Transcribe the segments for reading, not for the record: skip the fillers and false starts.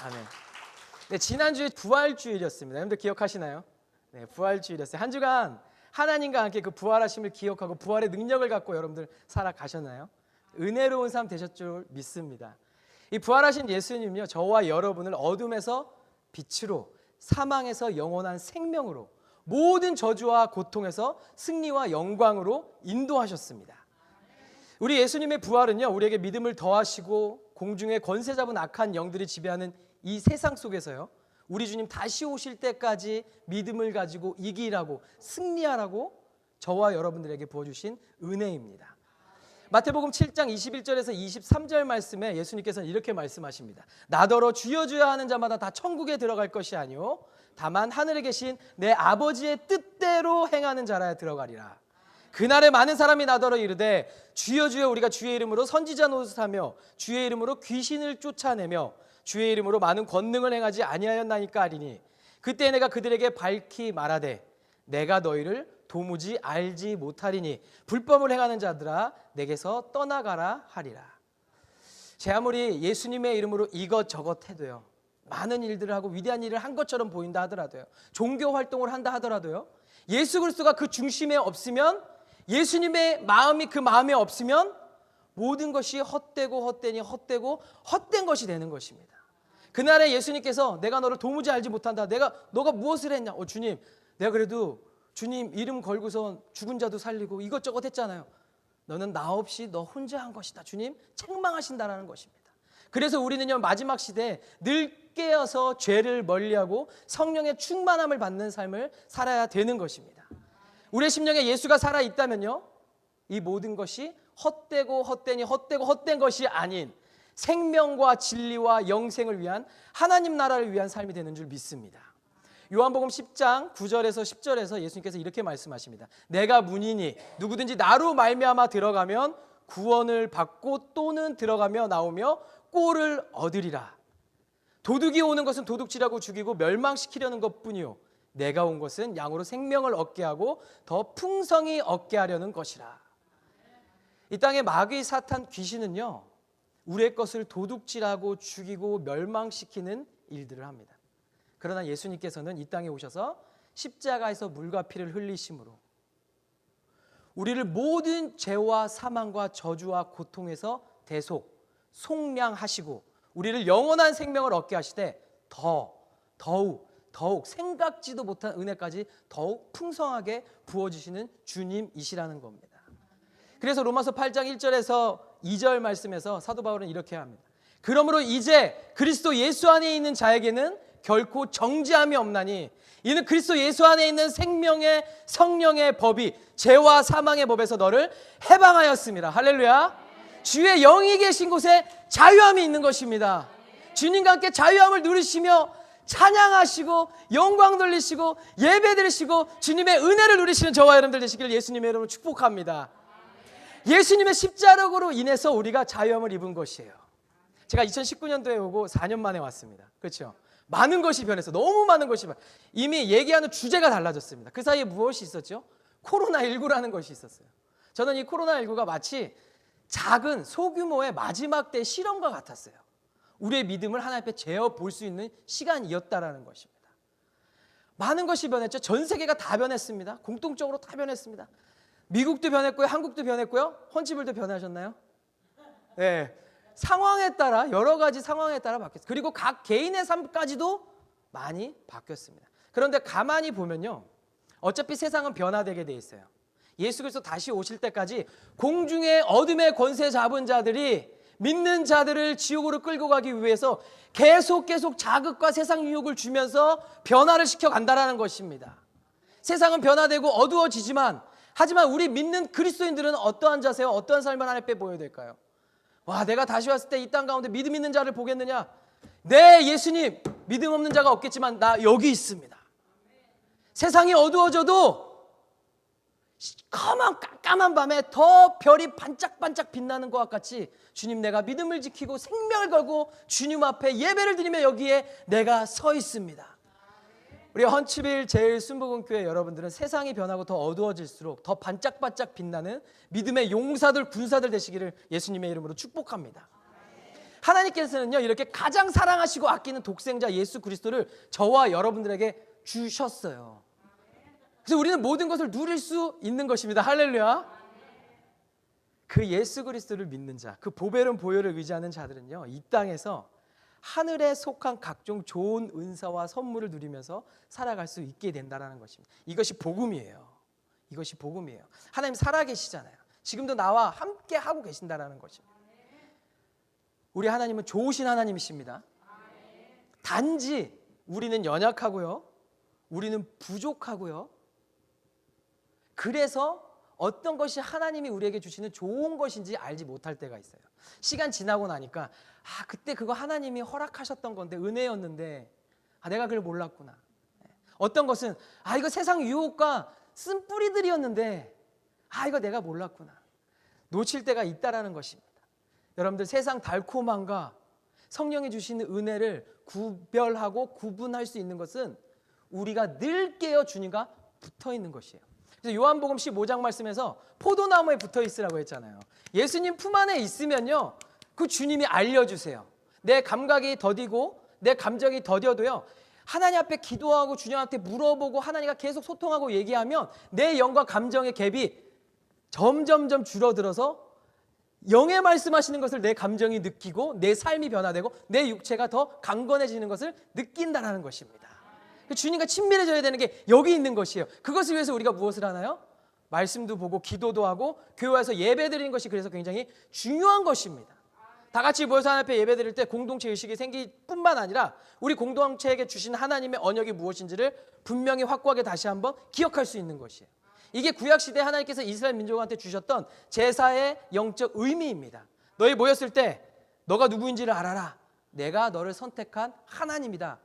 아멘. 네, 지난주에 부활주일이었습니다. 여러분들 기억하시나요? 네, 부활주일이었어요. 한 주간 하나님과 함께 그 부활하심을 기억하고 부활의 능력을 갖고 여러분들 살아가셨나요? 은혜로운 삶 되셨을 줄 믿습니다. 이 부활하신 예수님은요, 저와 여러분을 어둠에서 빛으로, 사망에서 영원한 생명으로, 모든 저주와 고통에서 승리와 영광으로 인도하셨습니다. 우리 예수님의 부활은요, 우리에게 믿음을 더하시고 공중에 권세 잡은 악한 영들이 지배하는 이 세상 속에서요, 우리 주님 다시 오실 때까지 믿음을 가지고 이기라고, 승리하라고 저와 여러분들에게 부어주신 은혜입니다. 마태복음 7장 21절에서 23절 말씀에 예수님께서는 이렇게 말씀하십니다. 나더러 주여 주여 하는 자마다 다 천국에 들어갈 것이 아니요 다만 하늘에 계신 내 아버지의 뜻대로 행하는 자라야 들어가리라. 그날에 많은 사람이 나더러 이르되 주여 주여 우리가 주의 이름으로 선지자 노릇하며 주의 이름으로 귀신을 쫓아내며 주의 이름으로 많은 권능을 행하지 아니하였나이까 하리니 그때 내가 그들에게 밝히 말하되 내가 너희를 도무지 알지 못하리니 불법을 행하는 자들아 내게서 떠나가라 하리라. 제 아무리 예수님의 이름으로 이것저것 해도요, 많은 일들을 하고 위대한 일을 한 것처럼 보인다 하더라도요, 종교 활동을 한다 하더라도요, 예수 그리스도가 그 중심에 없으면, 예수님의 마음이 그 마음에 없으면 모든 것이 헛되고 헛되니 헛되고 헛된 것이 되는 것입니다. 그날에 예수님께서 내가 너를 도무지 알지 못한다. 너가 무엇을 했냐? 주님, 내가 그래도 주님 이름 걸고선 죽은 자도 살리고 이것저것 했잖아요. 너는 나 없이 너 혼자 한 것이다. 주님 책망하신다라는 것입니다. 그래서 우리는요, 마지막 시대에 늘 깨어서 죄를 멀리하고 성령의 충만함을 받는 삶을 살아야 되는 것입니다. 우리의 심령에 예수가 살아있다면요, 이 모든 것이 헛되고 헛되니 헛되고 헛된 것이 아닌 생명과 진리와 영생을 위한 하나님 나라를 위한 삶이 되는 줄 믿습니다. 요한복음 10장 9절에서 10절에서 예수님께서 이렇게 말씀하십니다. 내가 문이니 누구든지 나로 말미암아 들어가면 구원을 받고 또는 들어가며 나오며 꼴을 얻으리라. 도둑이 오는 것은 도둑질하고 죽이고 멸망시키려는 것뿐이요 내가 온 것은 양으로 생명을 얻게 하고 더 풍성히 얻게 하려는 것이라. 이 땅의 마귀 사탄 귀신은요, 우리의 것을 도둑질하고 죽이고 멸망시키는 일들을 합니다. 그러나 예수님께서는 이 땅에 오셔서 십자가에서 물과 피를 흘리심으로 우리를 모든 죄와 사망과 저주와 고통에서 속량하시고 우리를 영원한 생명을 얻게 하시되 더욱 생각지도 못한 은혜까지 더욱 풍성하게 부어주시는 주님이시라는 겁니다. 그래서 로마서 8장 1절에서 2절 말씀에서 사도 바울은 이렇게 합니다. 그러므로 이제 그리스도 예수 안에 있는 자에게는 결코 정죄함이 없나니 이는 그리스도 예수 안에 있는 생명의 성령의 법이 죄와 사망의 법에서 너를 해방하였습니다. 할렐루야. 주의 영이 계신 곳에 자유함이 있는 것입니다. 주님과 함께 자유함을 누리시며 찬양하시고 영광 돌리시고 예배 드리시고 주님의 은혜를 누리시는 저와 여러분들 되시기를 예수님의 이름으로 축복합니다. 예수님의 십자력으로 인해서 우리가 자유함을 입은 것이에요. 제가 2019년도에 오고 4년 만에 왔습니다. 그렇죠? 많은 것이 변해서 너무 많은 것이 이미 얘기하는 주제가 달라졌습니다. 그 사이에 무엇이 있었죠? 코로나19라는 것이 있었어요. 저는 이 코로나19가 마치 작은 소규모의 마지막 때 실험과 같았어요. 우리의 믿음을 하나님 앞에 재어볼 수 있는 시간이었다라는 것입니다. 많은 것이 변했죠. 전 세계가 다 변했습니다. 공통적으로 다 변했습니다. 미국도 변했고요, 한국도 변했고요, 헌치불도 변하셨나요? 네, 상황에 따라 여러 가지 상황에 따라 바뀌었어요. 그리고 각 개인의 삶까지도 많이 바뀌었습니다. 그런데 가만히 보면요, 어차피 세상은 변화되게 돼 있어요. 예수 그리스도 다시 오실 때까지 공중의 어둠의 권세 잡은 자들이 믿는 자들을 지옥으로 끌고 가기 위해서 계속 자극과 세상 유혹을 주면서 변화를 시켜간다는 것입니다. 세상은 변화되고 어두워지지만 하지만 우리 믿는 그리스도인들은 어떠한 자세요? 어떠한 삶을 하나님께 보여야 될까요? 와, 내가 다시 왔을 때 이 땅 가운데 믿음 있는 자를 보겠느냐? 네, 예수님, 믿음 없는 자가 없겠지만 나 여기 있습니다. 세상이 어두워져도 깜깜한 밤에 더 별이 반짝반짝 빛나는 것과 같이 주님, 내가 믿음을 지키고 생명을 걸고 주님 앞에 예배를 드리며 여기에 내가 서 있습니다. 우리 헌치빌 제일순복음교회 여러분들은 세상이 변하고 더 어두워질수록 더 반짝반짝 빛나는 믿음의 용사들, 군사들 되시기를 예수님의 이름으로 축복합니다. 하나님께서는요, 이렇게 가장 사랑하시고 아끼는 독생자 예수 그리스도를 저와 여러분들에게 주셨어요. 그래서 우리는 모든 것을 누릴 수 있는 것입니다. 할렐루야. 그 예수 그리스도를 믿는 자, 그 보배로운 보혈을 의지하는 자들은요, 이 땅에서 하늘에 속한 각종 좋은 은사와 선물을 누리면서 살아갈 수 있게 된다는 것입니다. 이것이 복음이에요. 이것이 복음이에요. 하나님 살아계시잖아요. 지금도 나와 함께 하고 계신다는 것입니다. 우리 하나님은 좋으신 하나님이십니다. 단지 우리는 연약하고요, 우리는 부족하고요. 그래서 어떤 것이 하나님이 우리에게 주시는 좋은 것인지 알지 못할 때가 있어요. 시간 지나고 나니까 그때 그거 하나님이 허락하셨던 건데, 은혜였는데 내가 그걸 몰랐구나. 어떤 것은 이거 세상 유혹과 쓴뿌리들이었는데 이거 내가 몰랐구나. 놓칠 때가 있다라는 것입니다. 여러분들, 세상 달콤함과 성령이 주시는 은혜를 구별하고 구분할 수 있는 것은 우리가 늘 깨어 주님과 붙어 있는 것이에요. 그래서 요한복음 15장 말씀에서 포도나무에 붙어 있으라고 했잖아요. 예수님 품 안에 있으면요, 그 주님이 알려주세요. 내 감각이 더디고 내 감정이 더뎌도요, 하나님 앞에 기도하고 주님한테 물어보고 하나님과 계속 소통하고 얘기하면 내 영과 감정의 갭이 점점점 줄어들어서 영의 말씀하시는 것을 내 감정이 느끼고 내 삶이 변화되고 내 육체가 더 강건해지는 것을 느낀다는 것입니다. 주님과 친밀해져야 되는 게 여기 있는 것이에요. 그것을 위해서 우리가 무엇을 하나요? 말씀도 보고 기도도 하고 교회 와서 예배 드리는 것이 그래서 굉장히 중요한 것입니다. 다 같이 모여서 하나님 앞에 예배 드릴 때 공동체 의식이 생길 뿐만 아니라 우리 공동체에게 주신 하나님의 언약이 무엇인지를 분명히 확고하게 다시 한번 기억할 수 있는 것이에요. 이게 구약시대에 하나님께서 이스라엘 민족한테 주셨던 제사의 영적 의미입니다. 너희 모였을 때 너가 누구인지를 알아라. 내가 너를 선택한 하나님이다.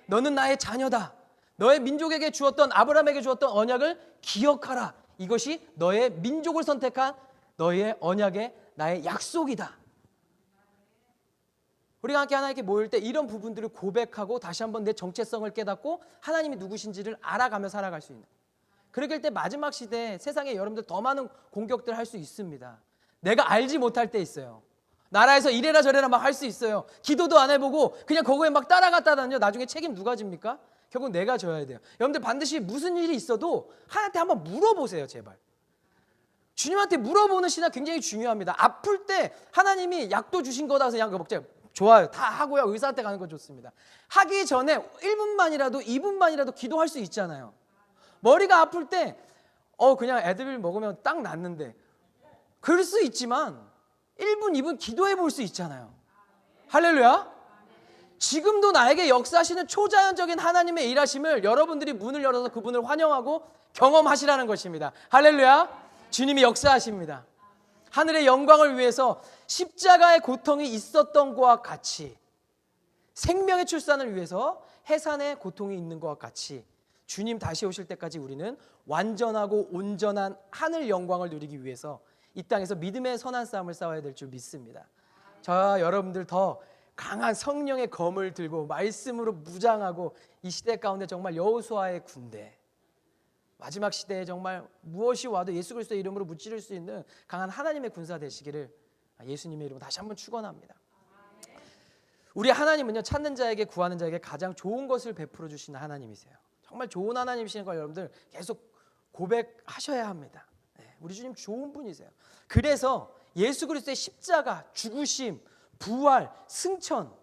너는 나의 자녀다. 너의 민족에게 주었던, 아브라함에게 주었던 언약을 기억하라. 이것이 너의 민족을 선택한 너의 언약의 나의 약속이다. 우리가 함께 하나님께 모일 때 이런 부분들을 고백하고 다시 한번 내 정체성을 깨닫고 하나님이 누구신지를 알아가며 살아갈 수 있는, 그럴 때 마지막 시대에 세상에 여러분들 더 많은 공격들을 할 수 있습니다. 내가 알지 못할 때 있어요. 나라에서 이래라 저래라 막 할 수 있어요. 기도도 안 해보고 그냥 거기에 막 따라갔다는요, 나중에 책임 누가 집니까? 결국 내가 져야 돼요. 여러분들 반드시 무슨 일이 있어도 하나님한테 한번 물어보세요. 제발. 주님한테 물어보는 신앙 굉장히 중요합니다. 아플 때 하나님이 약도 주신 거다 해서 약 먹자. 좋아요. 다 하고요. 의사한테 가는 거 좋습니다. 하기 전에 1분만이라도 2분만이라도 기도할 수 있잖아요. 머리가 아플 때 그냥 애드빌 먹으면 딱 낫는데, 그럴 수 있지만 1분, 2분 기도해 볼 수 있잖아요. 할렐루야. 지금도 나에게 역사하시는 초자연적인 하나님의 일하심을 여러분들이 문을 열어서 그분을 환영하고 경험하시라는 것입니다. 할렐루야. 주님이 역사하십니다. 하늘의 영광을 위해서 십자가의 고통이 있었던 것과 같이, 생명의 출산을 위해서 해산의 고통이 있는 것과 같이 주님 다시 오실 때까지 우리는 완전하고 온전한 하늘 영광을 누리기 위해서 이 땅에서 믿음의 선한 싸움을 싸워야 될 줄 믿습니다. 저와 여러분들 더 강한 성령의 검을 들고 말씀으로 무장하고 이 시대 가운데 정말 여호수아의 군대, 마지막 시대에 정말 무엇이 와도 예수 그리스도의 이름으로 무찌를 수 있는 강한 하나님의 군사 되시기를 예수님의 이름으로 다시 한번 축원합니다. 우리 하나님은요, 찾는 자에게 구하는 자에게 가장 좋은 것을 베풀어 주시는 하나님이세요. 정말 좋은 하나님이시는 걸 여러분들 계속 고백하셔야 합니다. 우리 주님 좋은 분이세요. 그래서 예수 그리스도의 십자가, 죽으심, 부활, 승천,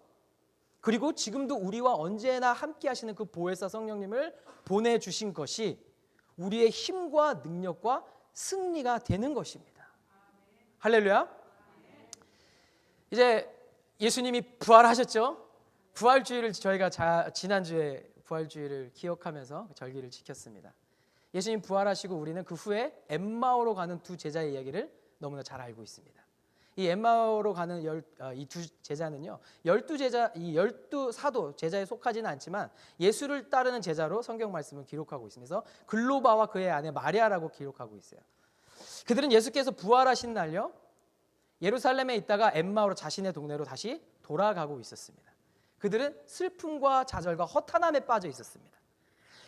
그리고 지금도 우리와 언제나 함께 하시는 그 보혜사 성령님을 보내주신 것이 우리의 힘과 능력과 승리가 되는 것입니다. 할렐루야. 이제 예수님이 부활하셨죠. 부활주의를 저희가 지난주에 부활주의를 기억하면서 절기를 지켰습니다. 예수님 부활하시고 우리는 그 후에 엠마오로 가는 두 제자의 이야기를 너무나 잘 알고 있습니다. 이 엠마오로 가는 이 두 제자는요, 12제자, 이 12사도 제자에 속하지는 않지만 예수를 따르는 제자로 성경 말씀을 기록하고 있으면서 글로바와 그의 아내 마리아라고 기록하고 있어요. 그들은 예수께서 부활하신 날요, 예루살렘에 있다가 엠마오로 자신의 동네로 다시 돌아가고 있었습니다. 그들은 슬픔과 좌절과 허탄함에 빠져 있었습니다.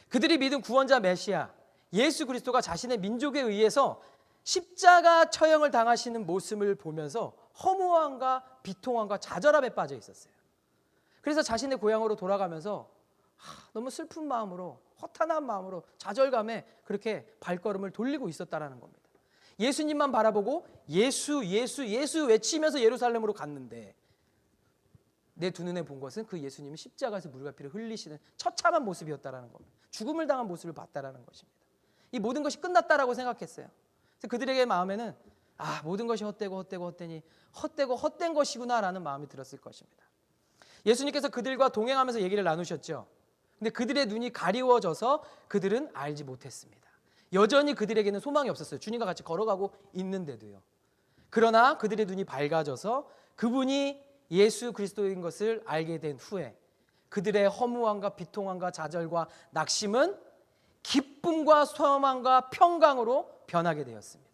그들이 믿은 구원자 메시아 예수 그리스도가 자신의 민족에 의해서 십자가 처형을 당하시는 모습을 보면서 허무함과 비통함과 좌절함에 빠져 있었어요. 그래서 자신의 고향으로 돌아가면서 너무 슬픈 마음으로, 허탄한 마음으로, 좌절감에 그렇게 발걸음을 돌리고 있었다라는 겁니다. 예수님만 바라보고 예수, 예수, 예수 외치면서 예루살렘으로 갔는데 내 두 눈에 본 것은 그 예수님이 십자가에서 물과 피를 흘리시는 처참한 모습이었다라는 겁니다. 죽음을 당한 모습을 봤다라는 것입니다. 이 모든 것이 끝났다라고 생각했어요. 그래서 그들에게 마음에는 모든 것이 헛되니 헛되고 헛된 것이구나라는 마음이 들었을 것입니다. 예수님께서 그들과 동행하면서 얘기를 나누셨죠. 근데 그들의 눈이 가리워져서 그들은 알지 못했습니다. 여전히 그들에게는 소망이 없었어요. 주님과 같이 걸어가고 있는데도요. 그러나 그들의 눈이 밝아져서 그분이 예수 그리스도인 것을 알게 된 후에 그들의 허무함과 비통함과 좌절과 낙심은 기쁨과 소망과 평강으로 변하게 되었습니다.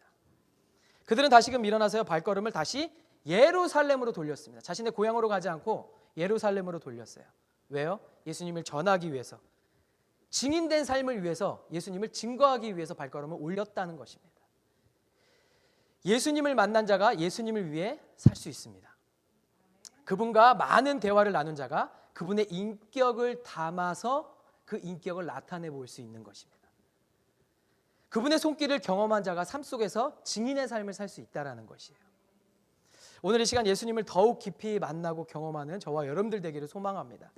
그들은 다시금 일어나서 발걸음을 다시 예루살렘으로 돌렸습니다. 자신의 고향으로 가지 않고 예루살렘으로 돌렸어요. 왜요? 예수님을 전하기 위해서, 증인된 삶을 위해서, 예수님을 증거하기 위해서 발걸음을 올렸다는 것입니다. 예수님을 만난 자가 예수님을 위해 살 수 있습니다. 그분과 많은 대화를 나눈 자가 그분의 인격을 담아서 그 인격을 나타내 볼 수 있는 것입니다. 그분의 손길을 경험한 자가 삶 속에서 증인의 삶을 살 수 있다는 것이에요. 오늘 이 시간 예수님을 더욱 깊이 만나고 경험하는 저와 여러분들 되기를 소망합니다.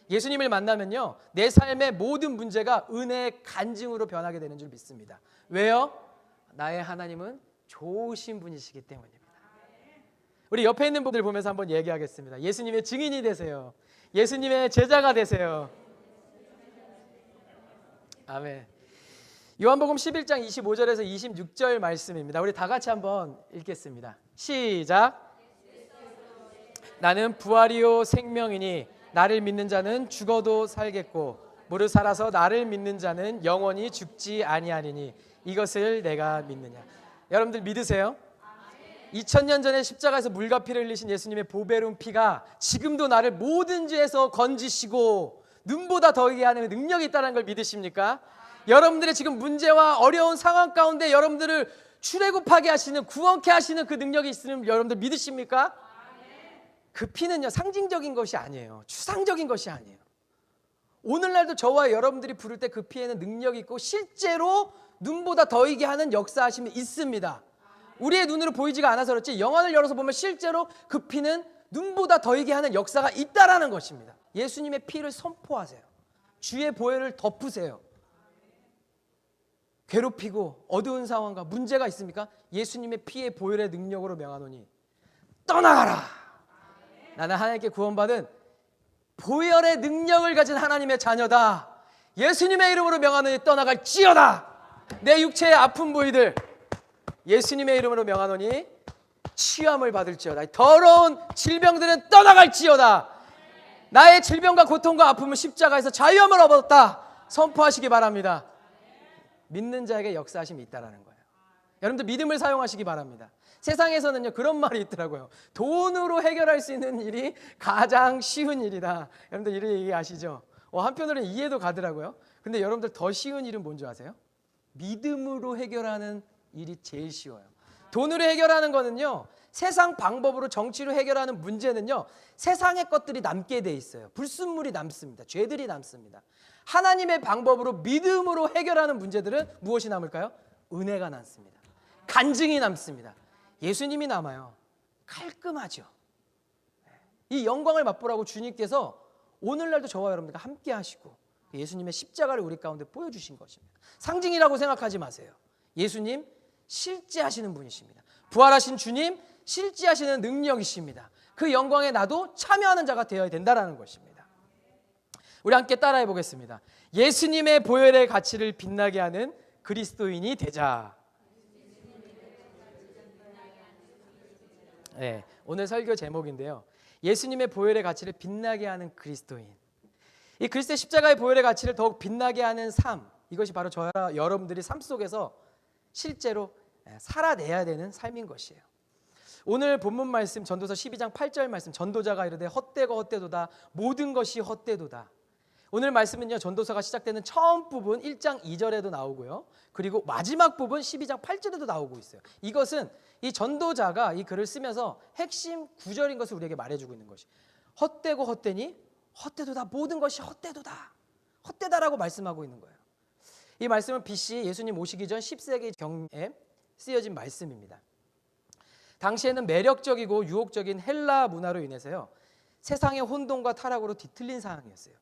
예수님을 만나면요, 내 삶의 모든 문제가 은혜의 간증으로 변하게 되는 줄 믿습니다. 왜요? 나의 하나님은 좋으신 분이시기 때문입니다. 우리 옆에 있는 분들 보면서 한번 얘기하겠습니다. 예수님의 증인이 되세요. 예수님의 제자가 되세요. 아멘. 요한복음 11장 25절에서 26절 말씀입니다. 우리 다 같이 한번 읽겠습니다. 시작. 나는 부활이요 생명이니 나를 믿는 자는 죽어도 살겠고 무릇 살아서 나를 믿는 자는 영원히 죽지 아니하리니 이것을 내가 믿느냐. 여러분들 믿으세요? 2000년 전에 십자가에서 물과 피를 흘리신 예수님의 보배로운 피가 지금도 나를 모든 죄에서 건지시고 눈보다 더하게 하는 능력이 있다는 걸 믿으십니까? 여러분들의 지금 문제와 어려운 상황 가운데 여러분들을 출애굽하게 하시는, 구원케 하시는 그 능력이 있으면 여러분들 믿으십니까? 그 피는요, 상징적인 것이 아니에요. 추상적인 것이 아니에요. 오늘날도 저와 여러분들이 부를 때 그 피에는 능력이 있고 실제로 눈보다 더이게 하는 역사하심이 있습니다. 우리의 눈으로 보이지가 않아서 그렇지 영안을 열어서 보면 실제로 그 피는 눈보다 더이게 하는 역사가 있다라는 것입니다. 예수님의 피를 선포하세요. 주의 보혈을 덮으세요. 괴롭히고 어두운 상황과 문제가 있습니까? 예수님의 피의 보혈의 능력으로 명하노니 떠나가라. 나는 하나님께 구원받은 보혈의 능력을 가진 하나님의 자녀다. 예수님의 이름으로 명하노니 떠나갈지어다. 내 육체의 아픈 부위들 예수님의 이름으로 명하노니 치유함을 받을지어다. 더러운 질병들은 떠나갈지어다. 나의 질병과 고통과 아픔은 십자가에서 자유함을 얻었다. 선포하시기 바랍니다. 믿는 자에게 역사하심이 있다라는 거예요. 여러분들 믿음을 사용하시기 바랍니다. 세상에서는요 그런 말이 있더라고요. 돈으로 해결할 수 있는 일이 가장 쉬운 일이다. 여러분들 이런 얘기 아시죠? 한편으로는 이해도 가더라고요. 근데 여러분들 더 쉬운 일은 뭔지 아세요? 믿음으로 해결하는 일이 제일 쉬워요. 돈으로 해결하는 거는요, 세상 방법으로 정치로 해결하는 문제는요, 세상의 것들이 남게 돼 있어요. 불순물이 남습니다. 죄들이 남습니다. 하나님의 방법으로 믿음으로 해결하는 문제들은 무엇이 남을까요? 은혜가 남습니다. 간증이 남습니다. 예수님이 남아요. 깔끔하죠. 이 영광을 맛보라고 주님께서 오늘날도 저와 여러분들과 함께 하시고 예수님의 십자가를 우리 가운데 보여주신 것입니다. 상징이라고 생각하지 마세요. 예수님 실제 하시는 분이십니다. 부활하신 주님 실제 하시는 능력이십니다. 그 영광에 나도 참여하는 자가 되어야 된다는 것입니다. 우리 함께 따라해 보겠습니다. 예수님의 보혈의 가치를 빛나게 하는 그리스도인이 되자. 네, 오늘 설교 제목인데요. 예수님의 보혈의 가치를 빛나게 하는 그리스도인. 이 그리스도의 십자가의 보혈의 가치를 더욱 빛나게 하는 삶, 이것이 바로 저와 여러분들이 삶 속에서 실제로 살아내야 되는 삶인 것이에요. 오늘 본문 말씀 전도서 12장 8절 말씀, 전도자가 이르되 헛되고 헛되도다, 모든 것이 헛되도다. 오늘 말씀은요, 전도서가 시작되는 처음 부분 1장 2절에도 나오고요, 그리고 마지막 부분 12장 8절에도 나오고 있어요. 이것은 이 전도자가 이 글을 쓰면서 핵심 구절인 것을 우리에게 말해주고 있는 것이, 헛되고 헛되니 헛되도다, 모든 것이 헛되도다, 헛되다라고 말씀하고 있는 거예요. 이 말씀은 BC 예수님 오시기 전 10세기 경에 쓰여진 말씀입니다. 당시에는 매력적이고 유혹적인 헬라 문화로 인해서요, 세상의 혼돈과 타락으로 뒤틀린 상황이었어요.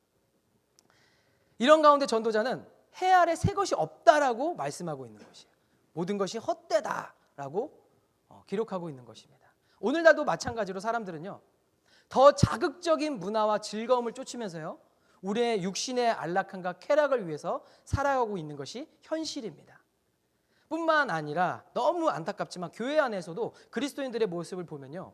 이런 가운데 전도자는 해 아래 새 것이 없다라고 말씀하고 있는 것이에요. 모든 것이 헛되다라고 기록하고 있는 것입니다. 오늘날도 마찬가지로 사람들은요, 더 자극적인 문화와 즐거움을 쫓으면서요, 우리의 육신의 안락함과 쾌락을 위해서 살아가고 있는 것이 현실입니다. 뿐만 아니라 너무 안타깝지만 교회 안에서도 그리스도인들의 모습을 보면요,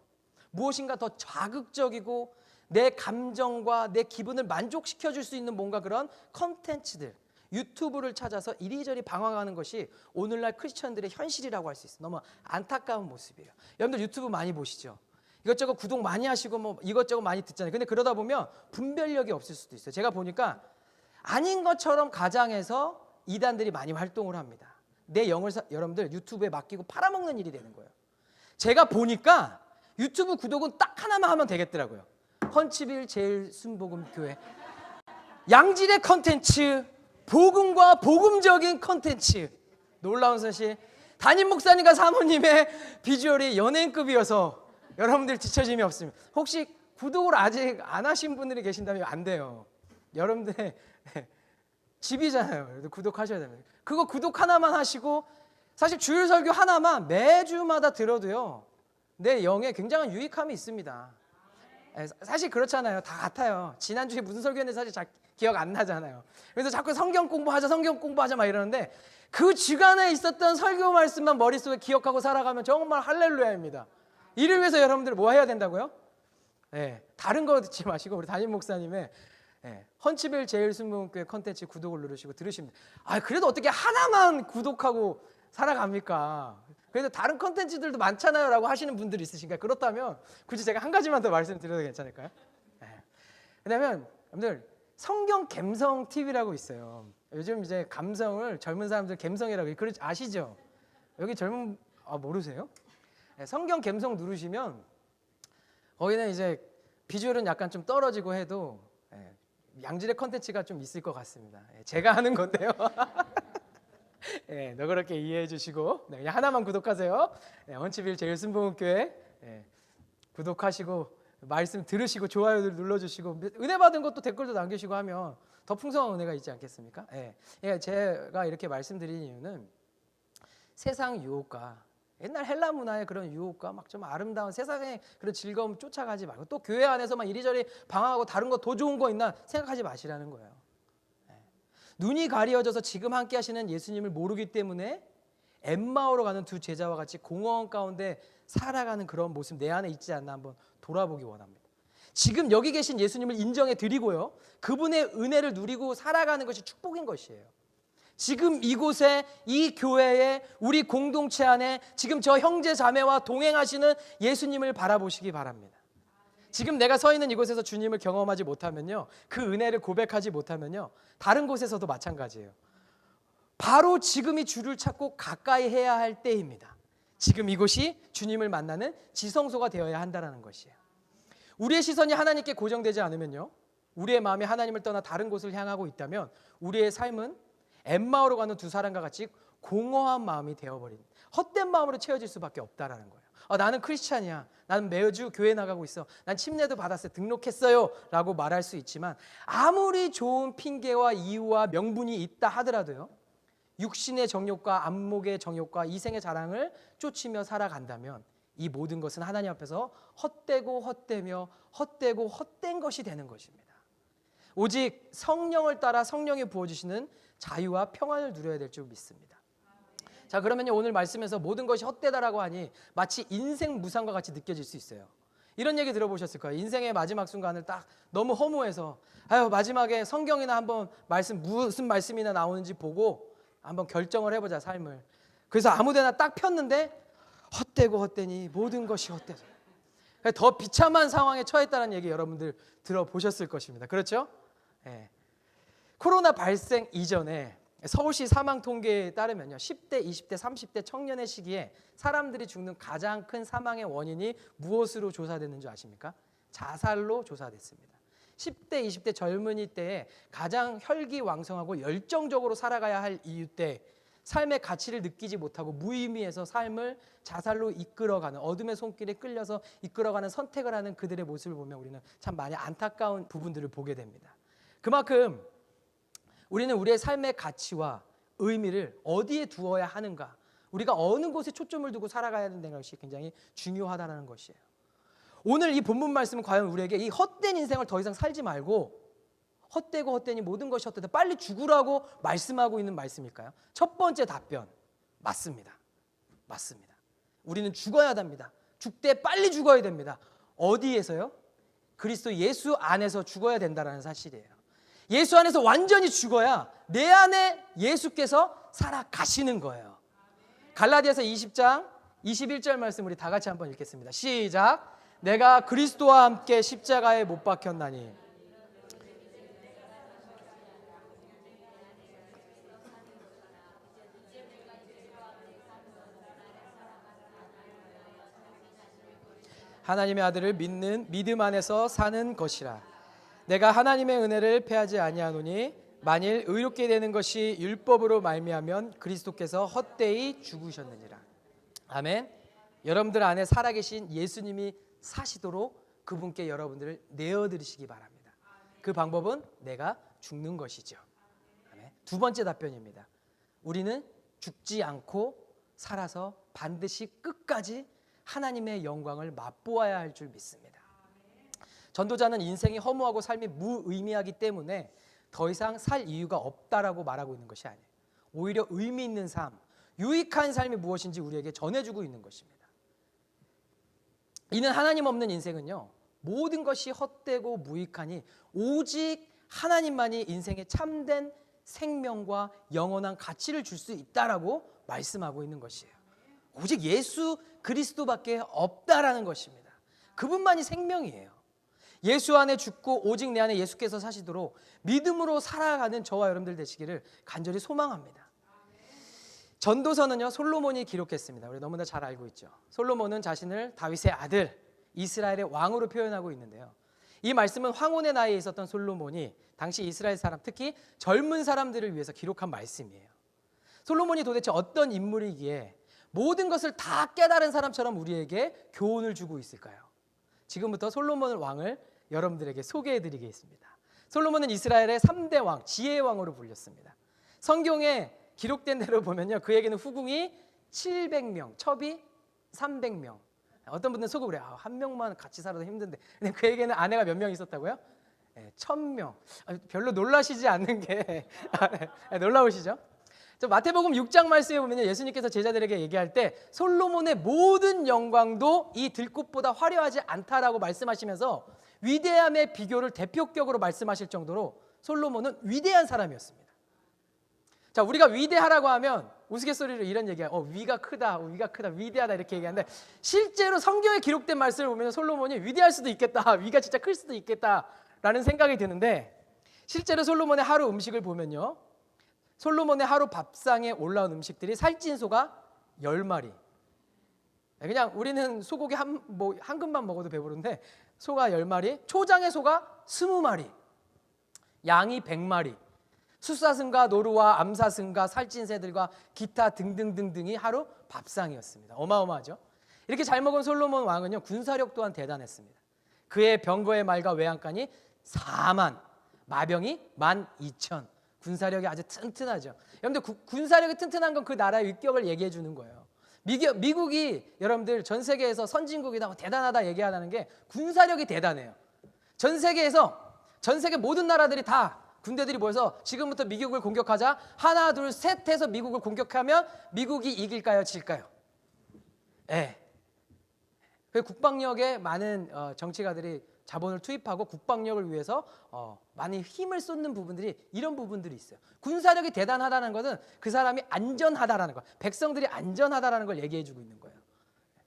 무엇인가 더 자극적이고 내 감정과 내 기분을 만족시켜줄 수 있는 뭔가 그런 컨텐츠들, 유튜브를 찾아서 이리저리 방황하는 것이 오늘날 크리스천들의 현실이라고 할 수 있어요. 너무 안타까운 모습이에요. 여러분들 유튜브 많이 보시죠? 이것저것 구독 많이 하시고 뭐 이것저것 많이 듣잖아요. 근데 그러다 보면 분별력이 없을 수도 있어요. 제가 보니까 아닌 것처럼 가장해서 이단들이 많이 활동을 합니다. 내 영을 여러분들 유튜브에 맡기고 팔아먹는 일이 되는 거예요. 제가 보니까 유튜브 구독은 딱 하나만 하면 되겠더라고요. 헌치빌 제일순복음교회, 양질의 컨텐츠, 복음과 복음적인 컨텐츠. 놀라운 사실, 담임 목사님과 사모님의 비주얼이 연예인급이어서 여러분들 뒤처짐이 없습니다. 혹시 구독을 아직 안 하신 분들이 계신다면 안 돼요. 여러분들의 집이잖아요. 구독하셔야 됩니다. 그거 구독 하나만 하시고, 사실 주일 설교 하나만 매주마다 들어도요, 내 영에 굉장한 유익함이 있습니다. 사실 그렇잖아요. 다 같아요. 지난주에 무슨 설교했는지 사실 잘 기억 안 나잖아요. 그래서 자꾸 성경 공부하자 막 이러는데, 그 주간에 있었던 설교 말씀만 머릿속에 기억하고 살아가면 정말 할렐루야입니다. 이를 위해서 여러분들 뭐 해야 된다고요? 다른 거 듣지 마시고 우리 담임 목사님의 헌치빌 제일순복음교회 컨텐츠 구독을 누르시고 들으시면, 그래도 어떻게 하나만 구독하고 살아갑니까? 그래도 다른 컨텐츠들도 많잖아요 라고 하시는 분들이 있으신가요? 그렇다면 굳이 제가 한 가지만 더 말씀드려도 괜찮을까요? 왜냐하면 여러분들, 성경 갬성 TV라고 있어요. 요즘 이제 감성을 젊은 사람들 갬성이라고, 아시죠? 여기 젊은, 모르세요? 성경 갬성 누르시면 거기는 이제 비주얼은 약간 좀 떨어지고 해도 양질의 컨텐츠가 좀 있을 것 같습니다. 제가 하는 건데요. 너그럽게 이해해 주시고 그냥 하나만 구독하세요. 헌치빌 제일순복음교회 구독하시고 말씀 들으시고 좋아요를 눌러주시고 은혜 받은 것도 댓글도 남기시고 하면 더 풍성한 은혜가 있지 않겠습니까? 제가 이렇게 말씀드리는 이유는 세상 유혹과 옛날 헬라 문화의 그런 유혹과 막 좀 아름다운 세상의 그런 즐거움 쫓아가지 말고, 또 교회 안에서만 이리저리 방황하고 다른 거 더 좋은 거 있나 생각하지 마시라는 거예요. 눈이 가려져서 지금 함께 하시는 예수님을 모르기 때문에 엠마오로 가는 두 제자와 같이 공허한 가운데 살아가는 그런 모습 내 안에 있지 않나 한번 돌아보기 원합니다. 지금 여기 계신 예수님을 인정해 드리고요, 그분의 은혜를 누리고 살아가는 것이 축복인 것이에요. 지금 이곳에, 이 교회에, 우리 공동체 안에 지금 저 형제 자매와 동행하시는 예수님을 바라보시기 바랍니다. 지금 내가 서 있는 이곳에서 주님을 경험하지 못하면요, 그 은혜를 고백하지 못하면요, 다른 곳에서도 마찬가지예요. 바로 지금이 주를 찾고 가까이 해야 할 때입니다. 지금 이곳이 주님을 만나는 지성소가 되어야 한다는 것이에요. 우리의 시선이 하나님께 고정되지 않으면요, 우리의 마음이 하나님을 떠나 다른 곳을 향하고 있다면 우리의 삶은 엠마오로 가는 두 사람과 같이 공허한 마음이 되어버린, 헛된 마음으로 채워질 수밖에 없다라는 거예요. 나는 크리스찬이야, 나는 매주 교회 나가고 있어, 난 침례도 받았어요, 등록했어요 라고 말할 수 있지만, 아무리 좋은 핑계와 이유와 명분이 있다 하더라도요, 육신의 정욕과 안목의 정욕과 이생의 자랑을 쫓으며 살아간다면 이 모든 것은 하나님 앞에서 헛되고 헛되며 헛되고 헛된 것이 되는 것입니다. 오직 성령을 따라 성령이 부어주시는 자유와 평안을 누려야 될 줄 믿습니다. 자, 그러면요, 오늘 말씀에서 모든 것이 헛되다라고 하니 마치 인생 무상과 같이 느껴질 수 있어요. 이런 얘기 들어보셨을 거예요. 인생의 마지막 순간을 딱 너무 허무해서 마지막에 성경이나 한번 무슨 말씀이나 나오는지 보고 한번 결정을 해보자, 삶을. 그래서 아무데나 딱 폈는데 헛되고 헛되니 모든 것이 헛되다. 더 비참한 상황에 처했다는 얘기 여러분들 들어보셨을 것입니다. 그렇죠? 코로나 발생 이전에 서울시 사망 통계에 따르면요, 10대, 20대, 30대 청년의 시기에 사람들이 죽는 가장 큰 사망의 원인이 무엇으로 조사됐는 줄 아십니까? 자살로 조사됐습니다. 10대, 20대 젊은이 때에 가장 혈기왕성하고 열정적으로 살아가야 할 이유 때 삶의 가치를 느끼지 못하고 무의미해서 삶을 자살로 이끌어가는, 어둠의 손길에 끌려서 이끌어가는 선택을 하는 그들의 모습을 보면 우리는 참 많이 안타까운 부분들을 보게 됩니다. 그만큼 우리는 우리의 삶의 가치와 의미를 어디에 두어야 하는가, 우리가 어느 곳에 초점을 두고 살아가야 된다는 것이 굉장히 중요하다는 것이에요. 오늘 이 본문 말씀은 과연 우리에게 이 헛된 인생을 더 이상 살지 말고, 헛되고 헛되니 모든 것이 헛되다, 빨리 죽으라고 말씀하고 있는 말씀일까요? 첫 번째 답변, 맞습니다. 맞습니다. 우리는 죽어야 합니다. 죽되 빨리 죽어야 됩니다. 어디에서요? 그리스도 예수 안에서 죽어야 된다는 사실이에요. 예수 안에서 완전히 죽어야 내 안에 예수께서 살아가시는 거예요. 갈라디아서 20장 21절 말씀 우리 다 같이 한번 읽겠습니다. 시작. 내가 그리스도와 함께 십자가에 못 박혔나니 하나님의 아들을 믿는 믿음 안에서 사는 것이라. 내가 하나님의 은혜를 패하지 아니하노니 만일 의롭게 되는 것이 율법으로 말미암으면 그리스도께서 헛되이 죽으셨느니라. 아멘. 여러분들 안에 살아계신 예수님이 사시도록 그분께 여러분들을 내어드리시기 바랍니다. 그 방법은 내가 죽는 것이죠. 아멘. 두 번째 답변입니다. 우리는 죽지 않고 살아서 반드시 끝까지 하나님의 영광을 맛보아야 할 줄 믿습니다. 전도자는 인생이 허무하고 삶이 무의미하기 때문에 더 이상 살 이유가 없다라고 말하고 있는 것이 아니에요. 오히려 의미 있는 삶, 유익한 삶이 무엇인지 우리에게 전해주고 있는 것입니다. 이는 하나님 없는 인생은요, 모든 것이 헛되고 무익하니 오직 하나님만이 인생의 참된 생명과 영원한 가치를 줄 수 있다라고 말씀하고 있는 것이에요. 오직 예수 그리스도밖에 없다라는 것입니다. 그분만이 생명이에요. 예수 안에 죽고 오직 내 안에 예수께서 사시도록 믿음으로 살아가는 저와 여러분들 되시기를 간절히 소망합니다. 전도서는요, 솔로몬이 기록했습니다. 우리 너무나 잘 알고 있죠. 솔로몬은 자신을 다윗의 아들, 이스라엘의 왕으로 표현하고 있는데요. 이 말씀은 황혼의 나이에 있었던 솔로몬이 당시 이스라엘 사람, 특히 젊은 사람들을 위해서 기록한 말씀이에요. 솔로몬이 도대체 어떤 인물이기에 모든 것을 다 깨달은 사람처럼 우리에게 교훈을 주고 있을까요? 지금부터 솔로몬 왕을 여러분들에게 소개해드리겠습니다. 솔로몬은 이스라엘의 3대 왕, 지혜의 왕으로 불렸습니다. 성경에 기록된 대로 보면요, 그에게는 후궁이 700명, 첩이 300명. 어떤 분들은 속으로 그래요. 한 명만 같이 살아도 힘든데. 근데 그에게는 아내가 몇 명 있었다고요? 1000명. 별로 놀라시지 않는 게 놀라우시죠? 마태복음 6장 말씀에 보면 예수님께서 제자들에게 얘기할 때 솔로몬의 모든 영광도 이 들꽃보다 화려하지 않다라고 말씀하시면서 위대함의 비교를 대표격으로 말씀하실 정도로 솔로몬은 위대한 사람이었습니다. 자, 우리가 위대하라고 하면 우스갯소리로 이런 얘기해요. 위가 크다, 위대하다 이렇게 얘기하는데 실제로 성경에 기록된 말씀을 보면 솔로몬이 위대할 수도 있겠다, 위가 진짜 클 수도 있겠다라는 생각이 드는데 실제로 솔로몬의 하루 음식을 보면요, 솔로몬의 하루 밥상에 올라온 음식들이 살찐 소가 10마리. 그냥 우리는 소고기 한 근만 먹어도 배부른데 소가 10마리, 초장의 소가 20마리, 양이 100마리, 숫사슴과 노루와 암사슴과 살찐 새들과 기타 등등등등이 하루 밥상이었습니다. 어마어마하죠? 이렇게 잘 먹은 솔로몬 왕은요, 군사력 또한 대단했습니다. 그의 병거의 말과 외양간이 4만, 마병이 12,000. 군사력이 아주 튼튼하죠. 여러분들 군사력이 튼튼한 건 그 나라의 위격을 얘기해 주는 거예요. 미국이 여러분들 전 세계에서 선진국이다, 대단하다 얘기하는 게 군사력이 대단해요. 전 세계 모든 나라들이 다 군대들이 모여서 지금부터 미국을 공격하자, 하나 둘 셋 해서 미국을 공격하면 미국이 이길까요, 질까요? 네. 국방력에 많은 정치가들이 자본을 투입하고 국방력을 위해서 많이 힘을 쏟는 부분들이, 이런 부분들이 있어요. 군사력이 대단하다는 것은 그 사람이 안전하다라는 것, 백성들이 안전하다라는 걸 얘기해 주고 있는 거예요.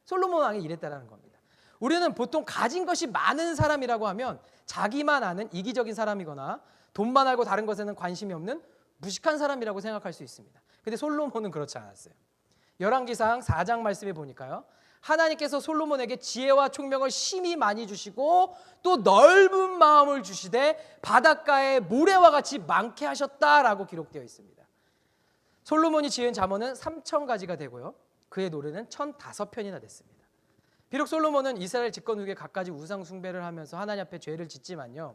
솔로몬 왕이 이랬다라는 겁니다. 우리는 보통 가진 것이 많은 사람이라고 하면 자기만 아는 이기적인 사람이거나 돈만 알고 다른 것에는 관심이 없는 무식한 사람이라고 생각할 수 있습니다. 근데 솔로몬은 그렇지 않았어요. 열왕기상 4장 말씀에 보니까요, 하나님께서 솔로몬에게 지혜와 총명을 심히 많이 주시고 또 넓은 마음을 주시되 바닷가에 모래와 같이 많게 하셨다라고 기록되어 있습니다. 솔로몬이 지은 잠언은 3,000가지가 되고요, 그의 노래는 1,005편이나 됐습니다. 비록 솔로몬은 이스라엘 집권 후에 갖가지 우상 숭배를 하면서 하나님 앞에 죄를 짓지만요,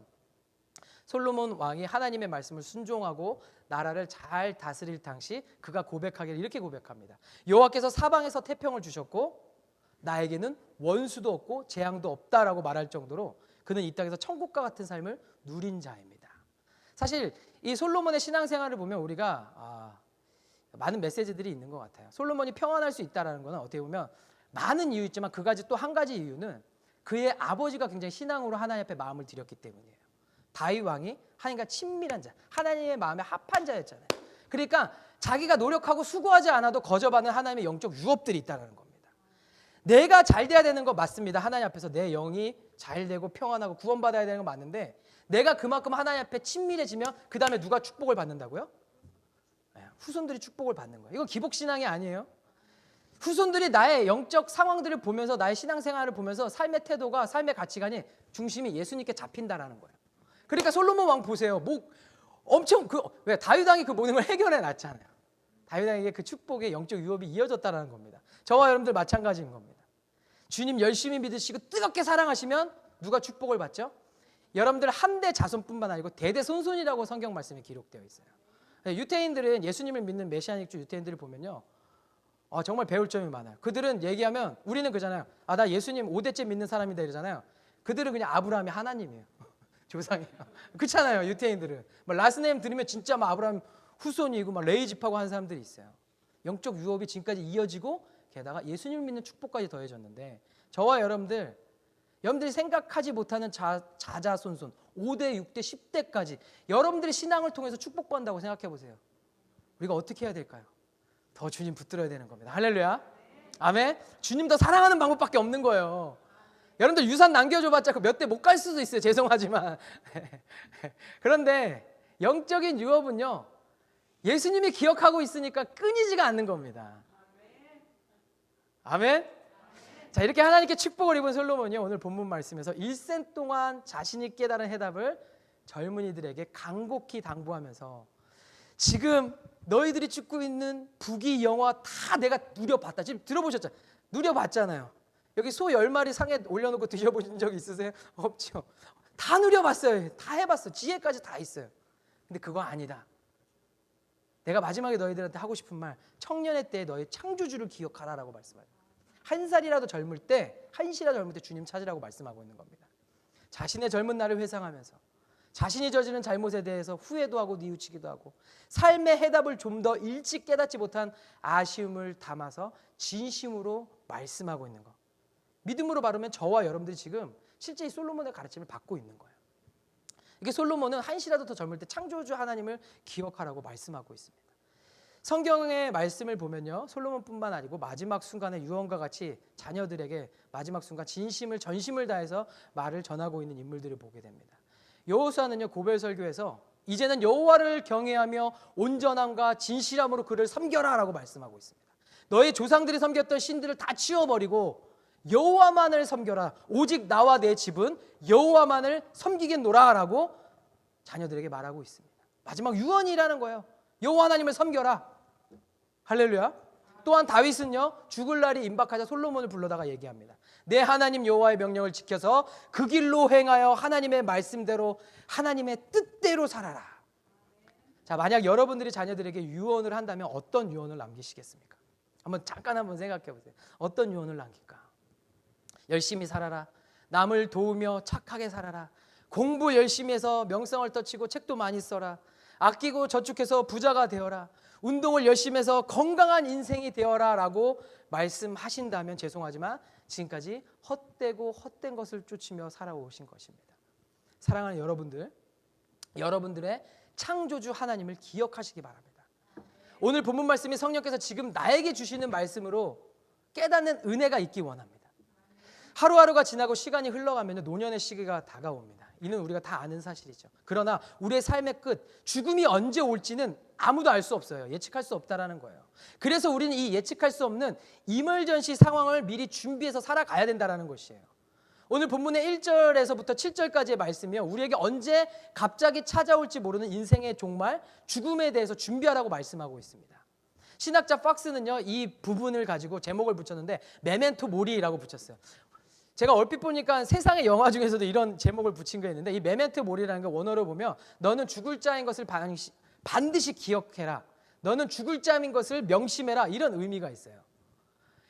솔로몬 왕이 하나님의 말씀을 순종하고 나라를 잘 다스릴 당시 그가 고백하기를 이렇게 고백합니다. 여호와께서 사방에서 태평을 주셨고 나에게는 원수도 없고 재앙도 없다라고 말할 정도로 그는 이 땅에서 천국과 같은 삶을 누린 자입니다. 사실 이 솔로몬의 신앙생활을 보면 우리가 많은 메시지들이 있는 것 같아요. 솔로몬이 평안할 수 있다는 것은 어떻게 보면 많은 이유 있지만 그 가지 또 한 가지 이유는 그의 아버지가 굉장히 신앙으로 하나님 앞에 마음을 드렸기 때문이에요. 다윗 왕이 하나님과 친밀한 자, 하나님의 마음에 합한 자였잖아요. 그러니까 자기가 노력하고 수고하지 않아도 거저받는 하나님의 영적 유업들이 있다는 겁니다. 내가 잘 돼야 되는 거 맞습니다. 하나님 앞에서 내 영이 잘 되고 평안하고 구원받아야 되는 거 맞는데 내가 그만큼 하나님 앞에 친밀해지면 그 다음에 누가 축복을 받는다고요? 후손들이 축복을 받는 거예요. 이건 기복신앙이 아니에요. 후손들이 나의 영적 상황들을 보면서 나의 신앙생활을 보면서 삶의 태도가, 삶의 가치관이 중심이 예수님께 잡힌다라는 거예요. 그러니까 솔로몬 왕 보세요. 엄청 왜 다윗 왕이 그 모든 걸 해결해 놨잖아요. 다윗 왕에게 그 축복의 영적 유업이 이어졌다라는 겁니다. 저와 여러분들 마찬가지인 겁니다. 주님 열심히 믿으시고 뜨겁게 사랑하시면 누가 축복을 받죠? 여러분들 한대 자손뿐만 아니고 대대손손이라고 성경 말씀에 기록되어 있어요. 유태인들은 예수님을 믿는 메시아닉주 유태인들을 보면요, 정말 배울 점이 많아요. 그들은 얘기하면 우리는 그잖아요. 나 예수님 5대째 믿는 사람이다 이러잖아요. 그들은 그냥 아브라함이 하나님이에요. 조상이에요. 그렇잖아요. 유태인들은 라스네임 들으면 진짜 아브라함 후손이고 레위 집하고 하는 사람들이 있어요. 영적 유업이 지금까지 이어지고 게다가 예수님을 믿는 축복까지 더해졌는데 저와 여러분들이 생각하지 못하는 자자손손 5대, 6대, 10대까지 여러분들의 신앙을 통해서 축복받는다고 생각해 보세요. 우리가 어떻게 해야 될까요? 더 주님 붙들어야 되는 겁니다. 할렐루야. 아멘. 주님 더 사랑하는 방법밖에 없는 거예요. 여러분들 유산 남겨줘봤자 몇 대 못 갈 수도 있어요. 죄송하지만. 그런데 영적인 유업은요, 예수님이 기억하고 있으니까 끊이지가 않는 겁니다. 아멘. 자, 이렇게 하나님께 축복을 입은 솔로몬이 오늘 본문 말씀에서 일생 동안 자신이 깨달은 해답을 젊은이들에게 간곡히 당부하면서 지금 너희들이 죽고 있는 부귀 영화 다 내가 누려봤다. 지금 들어보셨잖아요. 누려봤잖아요. 여기 소 10마리 상에 올려놓고 드셔보신 적 있으세요? 없죠. 다 누려봤어요. 다 해봤어. 지혜까지 다 있어요. 근데 그거 아니다. 내가 마지막에 너희들한테 하고 싶은 말, 청년의 때에 너희 창조주를 기억하라라고 말씀해요. 한 살이라도 젊을 때, 한시라도 젊을 때 주님 찾으라고 말씀하고 있는 겁니다. 자신의 젊은 날을 회상하면서 자신이 저지른 잘못에 대해서 후회도 하고 뉘우치기도 하고 삶의 해답을 좀 더 일찍 깨닫지 못한 아쉬움을 담아서 진심으로 말씀하고 있는 것. 믿음으로 바르면 저와 여러분들이 지금 실제 이 솔로몬의 가르침을 받고 있는 거예요. 이게 솔로몬은 한시라도 더 젊을 때 창조주 하나님을 기억하라고 말씀하고 있습니다. 성경의 말씀을 보면요, 솔로몬뿐만 아니고 마지막 순간에 유언과 같이 자녀들에게 마지막 순간 진심을 전심을 다해서 말을 전하고 있는 인물들을 보게 됩니다. 여호수아는요, 고별 설교에서 이제는 여호와를 경외하며 온전함과 진실함으로 그를 섬겨라라고 말씀하고 있습니다. 너의 조상들이 섬겼던 신들을 다 치워버리고 여호와만을 섬겨라. 오직 나와 내 집은 여호와만을 섬기겠노라라고 자녀들에게 말하고 있습니다. 마지막 유언이라는 거예요. 여호와 하나님을 섬겨라. 할렐루야. 또한 다윗은요, 죽을 날이 임박하자 솔로몬을 불러다가 얘기합니다. 내 하나님 여호와의 명령을 지켜서 그 길로 행하여 하나님의 말씀대로 하나님의 뜻대로 살아라. 자, 만약 여러분들이 자녀들에게 유언을 한다면 어떤 유언을 남기시겠습니까? 잠깐 생각해 보세요. 어떤 유언을 남길까? 열심히 살아라. 남을 도우며 착하게 살아라. 공부 열심히 해서 명성을 떨치고 책도 많이 써라. 아끼고 저축해서 부자가 되어라. 운동을 열심히 해서 건강한 인생이 되어라 라고 말씀하신다면 죄송하지만 지금까지 헛되고 헛된 것을 쫓으며 살아오신 것입니다. 사랑하는 여러분들, 여러분들의 창조주 하나님을 기억하시기 바랍니다. 오늘 본문 말씀이 성령께서 지금 나에게 주시는 말씀으로 깨닫는 은혜가 있기 원합니다. 하루하루가 지나고 시간이 흘러가면 노년의 시기가 다가옵니다. 이는 우리가 다 아는 사실이죠. 그러나 우리의 삶의 끝, 죽음이 언제 올지는 아무도 알 수 없어요. 예측할 수 없다라는 거예요. 그래서 우리는 이 예측할 수 없는 이멀전시 상황을 미리 준비해서 살아가야 된다는 것이에요. 오늘 본문의 1절에서부터 7절까지의 말씀이요, 우리에게 언제 갑자기 찾아올지 모르는 인생의 종말, 죽음에 대해서 준비하라고 말씀하고 있습니다. 신학자 박스는요, 이 부분을 가지고 제목을 붙였는데 메멘토 모리라고 붙였어요. 제가 얼핏 보니까 세상의 영화 중에서도 이런 제목을 붙인 게 있는데, 이 메멘토 모리라는 게 원어로 보면 너는 죽을 자인 것을 반드시 기억해라, 너는 죽을 자인 것을 명심해라, 이런 의미가 있어요.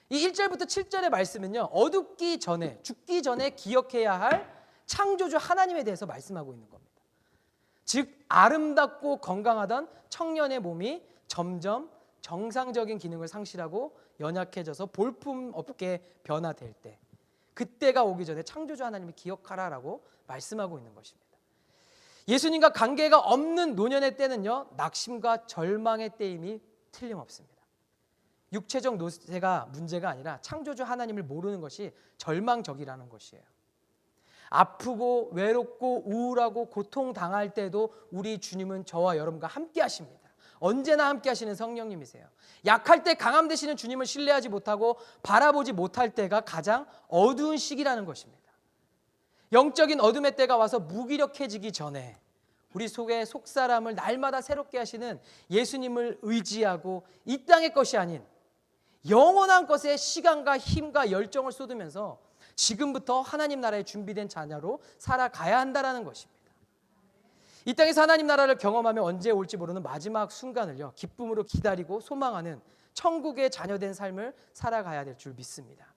이 1절부터 7절의 말씀은요, 어둡기 전에, 죽기 전에 기억해야 할 창조주 하나님에 대해서 말씀하고 있는 겁니다. 즉 아름답고 건강하던 청년의 몸이 점점 정상적인 기능을 상실하고 연약해져서 볼품없게 변화될 때, 그때가 오기 전에 창조주 하나님을 기억하라라고 말씀하고 있는 것입니다. 예수님과 관계가 없는 노년의 때는요, 낙심과 절망의 때임이 틀림없습니다. 육체적 노쇠가 문제가 아니라 창조주 하나님을 모르는 것이 절망적이라는 것이에요. 아프고 외롭고 우울하고 고통당할 때도 우리 주님은 저와 여러분과 함께 하십니다. 언제나 함께 하시는 성령님이세요. 약할 때 강함 되시는 주님을 신뢰하지 못하고 바라보지 못할 때가 가장 어두운 시기라는 것입니다. 영적인 어둠의 때가 와서 무기력해지기 전에 우리 속의 속사람을 날마다 새롭게 하시는 예수님을 의지하고 이 땅의 것이 아닌 영원한 것에 시간과 힘과 열정을 쏟으면서 지금부터 하나님 나라에 준비된 자녀로 살아가야 한다는 것입니다. 이 땅에서 하나님 나라를 경험하며 언제 올지 모르는 마지막 순간을요, 기쁨으로 기다리고 소망하는 천국의 자녀된 삶을 살아가야 될 줄 믿습니다.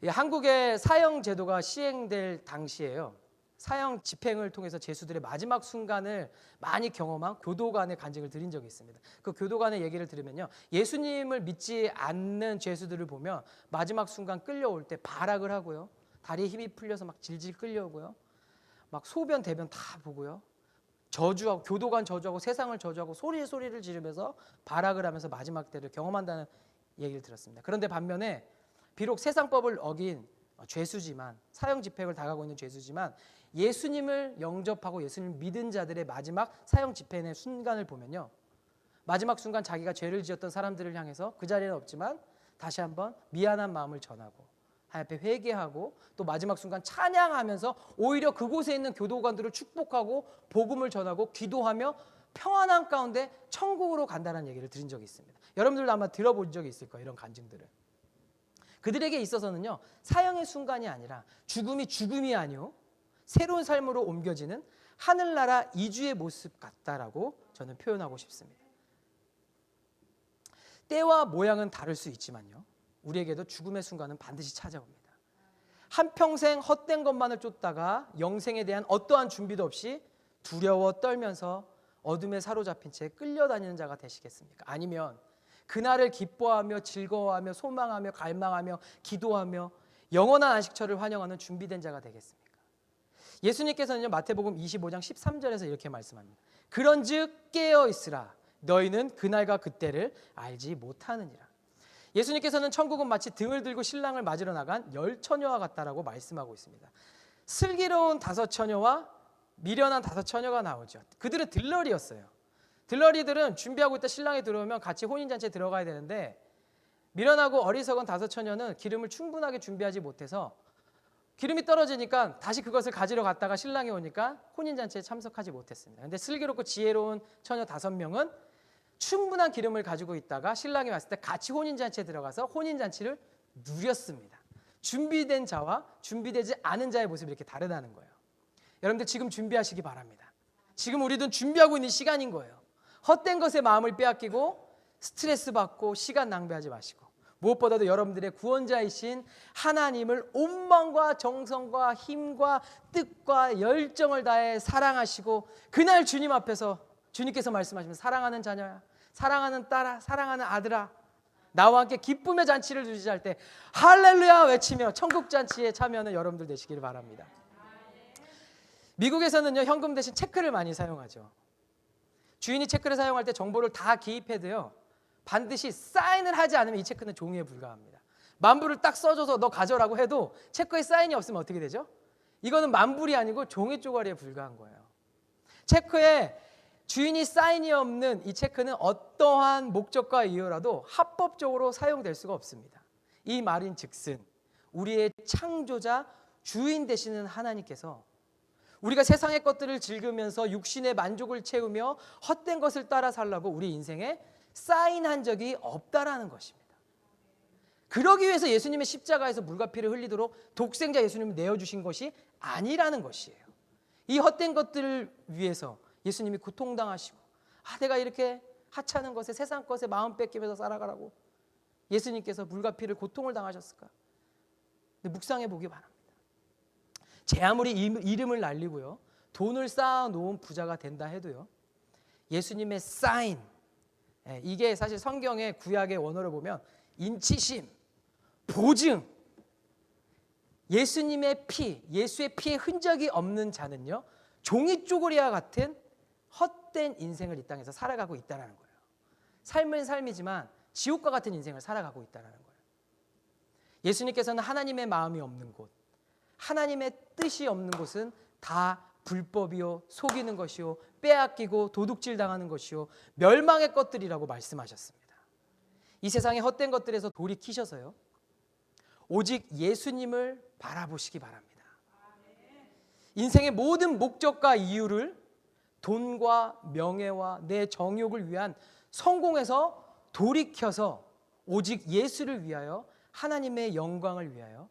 한국의 사형 제도가 시행될 당시에요, 사형 집행을 통해서 죄수들의 마지막 순간을 많이 경험한 교도관의 간증을 드린 적이 있습니다. 그 교도관의 얘기를 들으면요, 예수님을 믿지 않는 죄수들을 보면 마지막 순간 끌려올 때 발악을 하고요, 다리에 힘이 풀려서 막 질질 끌려오고요, 막 소변 대변 다 보고요, 저주하고, 교도관 저주하고 세상을 저주하고 소리를 지르면서 발악을 하면서 마지막 때를 경험한다는 얘기를 들었습니다. 그런데 반면에 비록 세상법을 어긴 죄수지만, 사형 집행을 당하고 있는 죄수지만 예수님을 영접하고 예수님을 믿은 자들의 마지막 사형 집행의 순간을 보면요, 마지막 순간 자기가 죄를 지었던 사람들을 향해서 그 자리에는 없지만 다시 한번 미안한 마음을 전하고 하나님 앞에 회개하고 또 마지막 순간 찬양하면서 오히려 그곳에 있는 교도관들을 축복하고 복음을 전하고 기도하며 평안한 가운데 천국으로 간다는 얘기를 드린 적이 있습니다. 여러분들도 아마 들어본 적이 있을 거예요, 이런 간증들을. 그들에게 있어서는요, 사형의 순간이 아니라 죽음이 아니요 새로운 삶으로 옮겨지는 하늘나라 이주의 모습 같다라고 저는 표현하고 싶습니다. 때와 모양은 다를 수 있지만요, 우리에게도 죽음의 순간은 반드시 찾아옵니다. 한평생 헛된 것만을 쫓다가 영생에 대한 어떠한 준비도 없이 두려워 떨면서 어둠에 사로잡힌 채 끌려다니는 자가 되시겠습니까? 아니면 그날을 기뻐하며 즐거워하며 소망하며 갈망하며 기도하며 영원한 안식처를 환영하는 준비된 자가 되겠습니까? 예수님께서는요, 마태복음 25장 13절에서 이렇게 말씀합니다. 그런즉 깨어 있으라, 너희는 그날과 그때를 알지 못하느니라. 예수님께서는 천국은 마치 등을 들고 신랑을 맞으러 나간 열 처녀와 같다라고 말씀하고 있습니다. 슬기로운 다섯 처녀와 미련한 다섯 처녀가 나오죠. 그들은 들러리였어요. 들러리들은 준비하고 있다 신랑이 들어오면 같이 혼인잔치에 들어가야 되는데, 미련하고 어리석은 다섯 처녀는 기름을 충분하게 준비하지 못해서 기름이 떨어지니까 다시 그것을 가지러 갔다가 신랑이 오니까 혼인잔치에 참석하지 못했습니다. 그런데 슬기롭고 지혜로운 처녀 5명은 충분한 기름을 가지고 있다가 신랑이 왔을 때 같이 혼인잔치에 들어가서 혼인잔치를 누렸습니다. 준비된 자와 준비되지 않은 자의 모습이 이렇게 다르다는 거예요. 여러분들 지금 준비하시기 바랍니다. 지금 우리도 준비하고 있는 시간인 거예요. 헛된 것에 마음을 빼앗기고 스트레스 받고 시간 낭비하지 마시고, 무엇보다도 여러분들의 구원자이신 하나님을 온 마음과 정성과 힘과 뜻과 열정을 다해 사랑하시고, 그날 주님 앞에서 주님께서 말씀하시면 사랑하는 자녀야, 사랑하는 딸아, 사랑하는 아들아, 나와 함께 기쁨의 잔치를 주시할 때 할렐루야 외치며 천국 잔치에 참여하는 여러분들 되시기를 바랍니다. 미국에서는요, 현금 대신 체크를 많이 사용하죠. 주인이 체크를 사용할 때 정보를 다 기입해도요, 반드시 사인을 하지 않으면 이 체크는 종이에 불과합니다. 만불을 딱 써줘서 너 가져라고 해도 체크에 사인이 없으면 어떻게 되죠? 이거는 만불이 아니고 종이 쪼가리에 불과한 거예요. 체크에 주인이 사인이 없는 이 체크는 어떠한 목적과 이유라도 합법적으로 사용될 수가 없습니다. 이 말인 즉슨 우리의 창조자 주인 되시는 하나님께서 우리가 세상의 것들을 즐기면서 육신의 만족을 채우며 헛된 것을 따라 살라고 우리 인생에 사인한 적이 없다라는 것입니다. 그러기 위해서 예수님의 십자가에서 물과 피를 흘리도록 독생자 예수님을 내어주신 것이 아니라는 것이에요. 이 헛된 것들을 위해서 예수님이 고통당하시고 내가 이렇게 하찮은 것에 세상 것에 마음 뺏기면서 살아가라고 예수님께서 물과 피를 고통을 당하셨을까? 근데 묵상해 보기 바랍니다. 제 아무리 이름을 날리고요 돈을 쌓아놓은 부자가 된다 해도요 예수님의 사인, 이게 사실 성경의 구약의 원어를 보면 인치심, 보증, 예수님의 피, 예수의 피의 흔적이 없는 자는요 종이 쪼그리와 같은 헛된 인생을 이 땅에서 살아가고 있다는 거예요. 삶은 삶이지만 지옥과 같은 인생을 살아가고 있다는 거예요. 예수님께서는 하나님의 마음이 없는 곳, 하나님의 뜻이 없는 곳은 다 불법이요, 속이는 것이요, 빼앗기고 도둑질 당하는 것이요, 멸망의 것들이라고 말씀하셨습니다. 이 세상의 헛된 것들에서 돌이키셔서요 오직 예수님을 바라보시기 바랍니다. 인생의 모든 목적과 이유를 돈과 명예와 내 정욕을 위한 성공에서 돌이켜서 오직 예수를 위하여 하나님의 영광을 위하여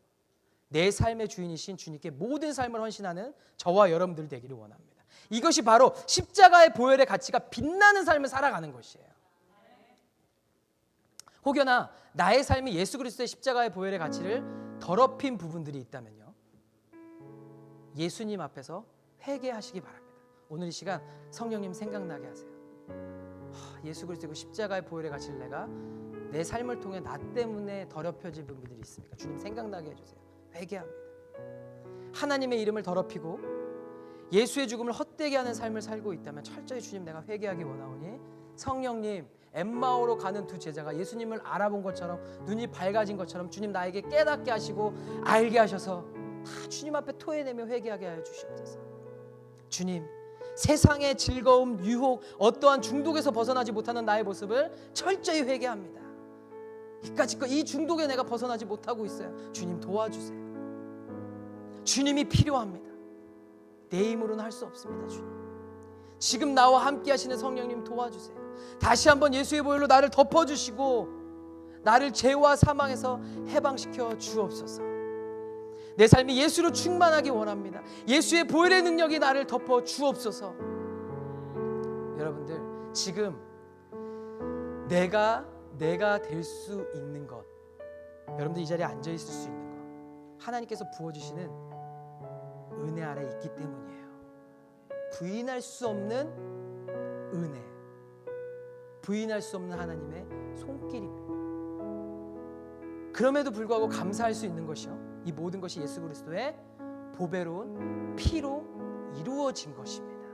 내 삶의 주인이신 주님께 모든 삶을 헌신하는 저와 여러분들 되기를 원합니다. 이것이 바로 십자가의 보혈의 가치가 빛나는 삶을 살아가는 것이에요. 혹여나 나의 삶이 예수 그리스도의 십자가의 보혈의 가치를 더럽힌 부분들이 있다면요 예수님 앞에서 회개하시기 바랍니다. 오늘 이 시간 성령님 생각나게 하세요. 예수 그리스도의 십자가의 보혈의 가치를 내가 내 삶을 통해 나 때문에 더럽혀질 부분들이 있습니까? 주님 생각나게 해주세요. 회개합니다. 하나님의 이름을 더럽히고 예수의 죽음을 헛되게 하는 삶을 살고 있다면 철저히 주님 내가 회개하기 원하오니 성령님 엠마오로 가는 두 제자가 예수님을 알아본 것처럼 눈이 밝아진 것처럼 주님 나에게 깨닫게 하시고 알게 하셔서 다 주님 앞에 토해내며 회개하게 하여 주시옵소서. 주님 세상의 즐거움, 유혹, 어떠한 중독에서 벗어나지 못하는 나의 모습을 철저히 회개합니다. 이까짓 이 중독에 내가 벗어나지 못하고 있어요. 주님 도와주세요. 주님이 필요합니다. 내 힘으로는 할 수 없습니다. 주님 지금 나와 함께 하시는 성령님 도와주세요. 다시 한번 예수의 보혈로 나를 덮어주시고 나를 죄와 사망에서 해방시켜 주옵소서. 내 삶이 예수로 충만하기 원합니다. 예수의 보혈의 능력이 나를 덮어 주옵소서. 여러분들 지금 내가 될 수 있는 것, 여러분들 이 자리에 앉아 있을 수 있는 것 하나님께서 부어주시는 은혜 아래 있기 때문이에요. 부인할 수 없는 은혜, 부인할 수 없는 하나님의 손길입니다. 그럼에도 불구하고 감사할 수 있는 것이요 이 모든 것이 예수 그리스도의 보배로운 피로 이루어진 것입니다.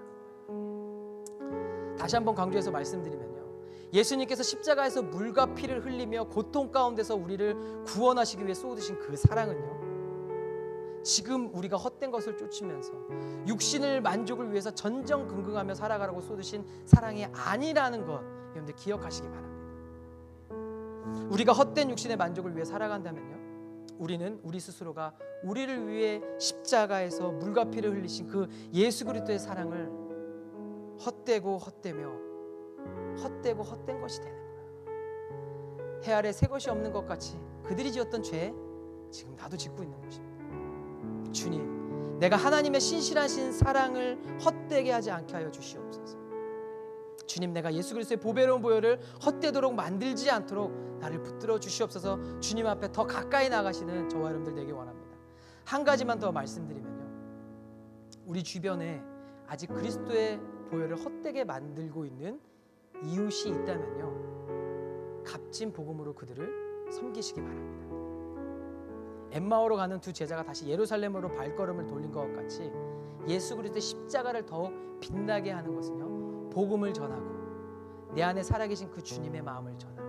다시 한번 강조해서 말씀드리면요 예수님께서 십자가에서 물과 피를 흘리며 고통 가운데서 우리를 구원하시기 위해 쏟으신 그 사랑은요 지금 우리가 헛된 것을 쫓으면서 육신을 만족을 위해서 전전긍긍하며 살아가라고 쏟으신 사랑이 아니라는 것 여러분들 기억하시기 바랍니다. 우리가 헛된 육신의 만족을 위해 살아간다면요 우리는 우리 스스로가 우리를 위해 십자가에서 물과 피를 흘리신 그 예수 그리스도의 사랑을 헛되고 헛되며 헛되고 헛된 것이 되는 거예요. 해 아래 새 것이 없는 것 같이 그들이 지었던 죄 지금 나도 짓고 있는 것입니다. 주님 내가 하나님의 신실하신 사랑을 헛되게 하지 않게 하여 주시옵소서. 주님 내가 예수 그리스도의 보배로운 보혈을 헛되도록 만들지 않도록 나를 붙들어 주시옵소서. 주님 앞에 더 가까이 나가시는 저와 여러분들 되길 원합니다. 한 가지만 더 말씀드리면요 우리 주변에 아직 그리스도의 보혈을 헛되게 만들고 있는 이웃이 있다면요 값진 복음으로 그들을 섬기시기 바랍니다. 엠마오로 가는 두 제자가 다시 예루살렘으로 발걸음을 돌린 것 같이 예수 그리스도의 십자가를 더욱 빛나게 하는 것은요 복음을 전하고 내 안에 살아계신 그 주님의 마음을 전하고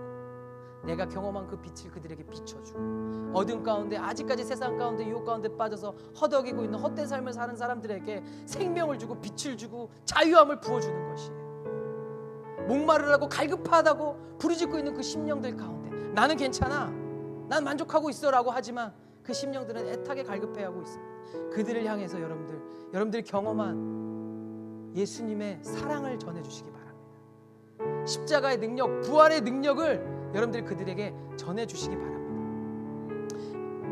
내가 경험한 그 빛을 그들에게 비춰주고 어둠 가운데 아직까지 세상 가운데 유혹 가운데 빠져서 허덕이고 있는 헛된 삶을 사는 사람들에게 생명을 주고 빛을 주고 자유함을 부어주는 것이에요. 목마르다고 갈급하다고 부르짖고 있는 그 심령들 가운데 나는 괜찮아, 난 만족하고 있어라고 하지만 그 심령들은 애타게 갈급해하고 있습니다. 그들을 향해서 여러분들이 경험한 예수님의 사랑을 전해주시기 바랍니다. 십자가의 능력, 부활의 능력을 여러분들이 그들에게 전해주시기 바랍니다.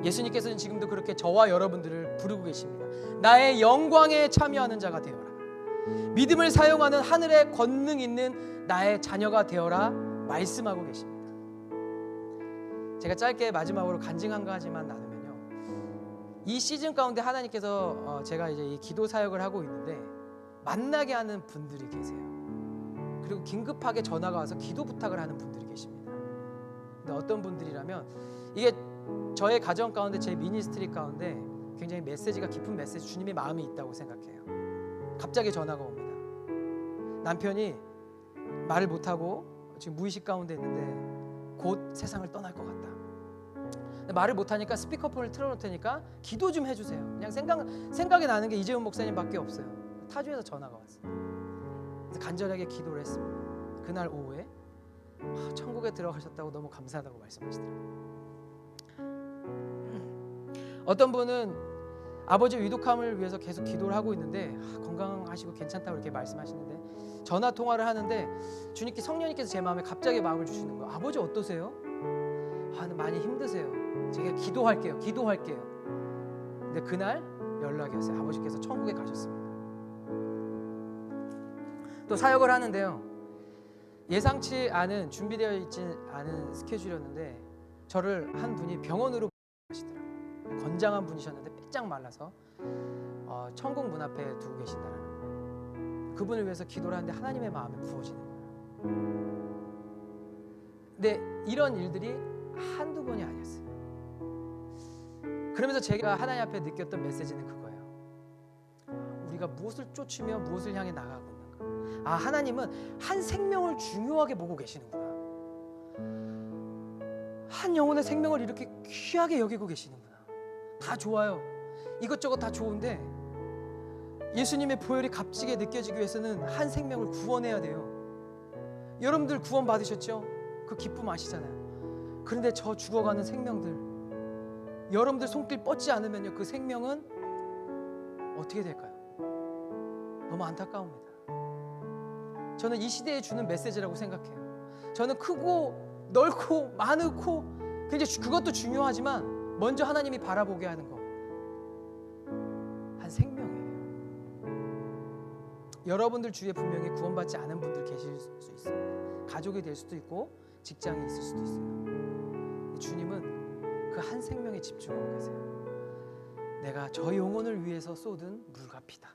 예수님께서는 지금도 그렇게 저와 여러분들을 부르고 계십니다. 나의 영광에 참여하는 자가 되어라. 믿음을 사용하는 하늘의 권능 있는 나의 자녀가 되어라 말씀하고 계십니다. 제가 짧게 마지막으로 간증 한 가지만 나누면요, 이 시즌 가운데 하나님께서 제가 이제 이 기도 사역을 하고 있는데 만나게 하는 분들이 계세요. 그리고 긴급하게 전화가 와서 기도 부탁을 하는 분들이 계십니다. 근데 어떤 분들이라면 이게 저의 가정 가운데 제 미니스트리 가운데 굉장히 메시지가 깊은 메시지, 주님의 마음이 있다고 생각해요. 갑자기 전화가 옵니다. 남편이 말을 못하고 지금 무의식 가운데 있는데 곧 세상을 떠날 것 같다. 말을 못하니까 스피커폰을 틀어놓을 테니까 기도 좀 해주세요. 그냥 생각이 나는 게 이재훈 목사님밖에 없어요. 타주에서 전화가 왔어요. 그래서 간절하게 기도를 했습니다. 그날 오후에 천국에 들어가셨다고 너무 감사하다고 말씀하시더라고요. 어떤 분은 아버지 위독함을 위해서 계속 기도를 하고 있는데 건강하시고 괜찮다고 이렇게 말씀하시는데 전화 통화를 하는데 성령님께서 제 마음에 갑자기 마음을 주시는 거예요. 아버지 어떠세요? 많이 힘드세요. 제가 기도할게요. 근데 그날 연락이 왔어요. 아버지께서 천국에 가셨습니다. 또 사역을 하는데요, 예상치 않은, 준비되어 있지 않은 스케줄이었는데 저를 한 분이 병원으로 하시더라고요. 건장한 분이셨는데 빼짝 말라서 천국 문 앞에 두고 계신다는 거예요. 그분을 위해서 기도를 하는데 하나님의 마음이 부어지는 거예요. 근데 이런 일들이 한두 번이 아니었어요. 그러면서 제가 하나님 앞에 느꼈던 메시지는 그거예요. 우리가 무엇을 쫓으며 무엇을 향해 나가고 있는가. 하나님은 한 생명을 중요하게 보고 계시는구나. 한 영혼의 생명을 이렇게 귀하게 여기고 계시는구나. 다 좋아요. 이것저것 다 좋은데 예수님의 보혈이 값지게 느껴지기 위해서는 한 생명을 구원해야 돼요. 여러분들 구원 받으셨죠? 그 기쁨 아시잖아요. 그런데 저 죽어가는 생명들, 여러분들 손길 뻗지 않으면요, 그 생명은 어떻게 될까요? 너무 안타까웁니다. 저는 이 시대에 주는 메시지라고 생각해요. 저는 크고 넓고 많고 굉장히 그것도 중요하지만 먼저 하나님이 바라보게 하는 거, 한 생명이에요. 여러분들 주위에 분명히 구원받지 않은 분들 계실 수 있어요. 가족이 될 수도 있고 직장이 있을 수도 있어요. 주님은 그 한 생명에 집중하고 계세요. 내가 저 영혼을 위해서 쏟은 물과 피다.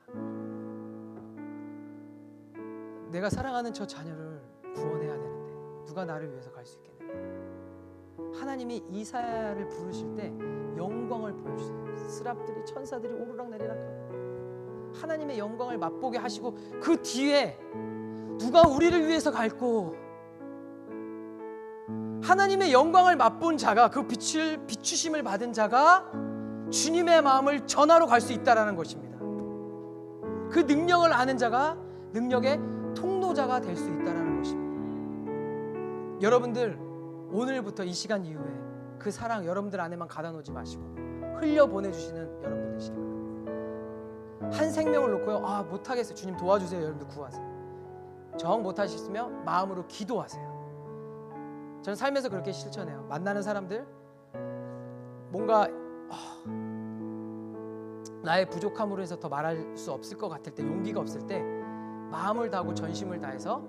내가 사랑하는 저 자녀를 구원해야 되는데 누가 나를 위해서 갈 수 있겠는데. 하나님이 이사야를 부르실 때 영광을 보여주세요. 스랍들이, 천사들이 오르락내리락 하고 하나님의 영광을 맛보게 하시고 그 뒤에 누가 우리를 위해서 갈고, 하나님의 영광을 맛본 자가, 그 빛을 비추심을 받은 자가 주님의 마음을 전하러 갈 수 있다라는 것입니다. 그 능력을 아는 자가 능력의 통로자가 될 수 있다라는 것입니다. 여러분들 오늘부터 이 시간 이후에 그 사랑 여러분들 안에만 가다 놓지 마시고 흘려 보내주시는 여러분들 되시기 바랍니다. 한 생명을 놓고요, 못하겠어요, 주님 도와주세요, 여러분들 구하세요. 정 못하시면 마음으로 기도하세요. 저는 삶에서 그렇게 실천해요. 만나는 사람들, 뭔가 나의 부족함으로 해서 더 말할 수 없을 것 같을 때, 용기가 없을 때 마음을 다하고 전심을 다해서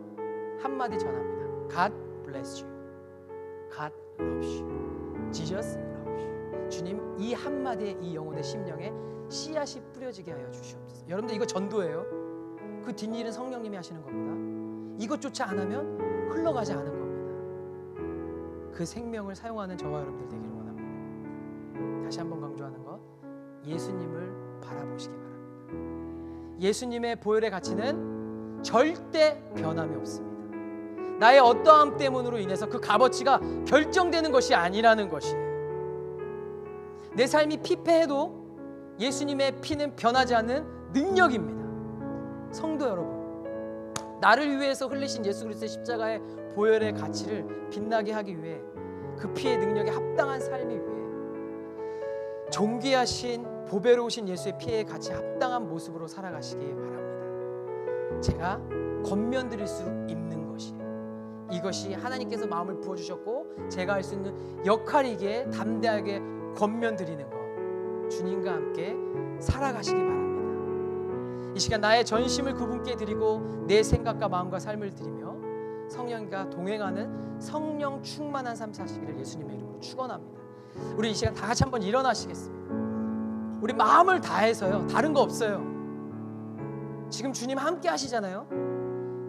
한마디 전합니다. God bless you. God loves you. Jesus loves you. 주님, 이 한마디에 이 영혼의 심령에 씨앗이 뿌려지게 하여 주시옵소서. 여러분들 이거 전도예요. 그 뒷일은 성령님이 하시는 겁니다. 이것조차 안 하면 흘러가지 않은 겁니다. 그 생명을 사용하는 저와 여러분들 되기를 원합니다. 다시 한번 강조하는 것, 예수님을 바라보시기 바랍니다. 예수님의 보혈의 가치는 절대 변함이 없습니다. 나의 어떠함 때문으로 인해서 그 값어치가 결정되는 것이 아니라는 것이에요. 내 삶이 피폐해도 예수님의 피는 변하지 않는 능력입니다. 성도 여러분, 나를 위해서 흘리신 예수 그리스도의 십자가의 보혈의 가치를 빛나게 하기 위해 그 피의 능력에 합당한 삶이 위해 존귀하신 보배로우신 예수의 피의 가치에 합당한 모습으로 살아가시기 바랍니다. 제가 권면드릴 수 있는 것이에요. 이것이 하나님께서 마음을 부어주셨고 제가 할 수 있는 역할이기에 담대하게 권면드리는 것, 주님과 함께 살아가시기 바랍니다. 이 시간 나의 전심을 그분께 드리고 내 생각과 마음과 삶을 드리며 성령과 동행하는 성령 충만한 삶 사시기를 예수님의 이름으로 축원합니다. 우리 이 시간 다 같이 한번 일어나시겠습니다. 우리 마음을 다해서요, 다른 거 없어요. 지금 주님 함께 하시잖아요.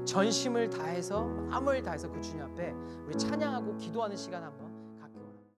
전심을 다해서, 마음을 다해서 그 주님 앞에 우리 찬양하고 기도하는 시간 한번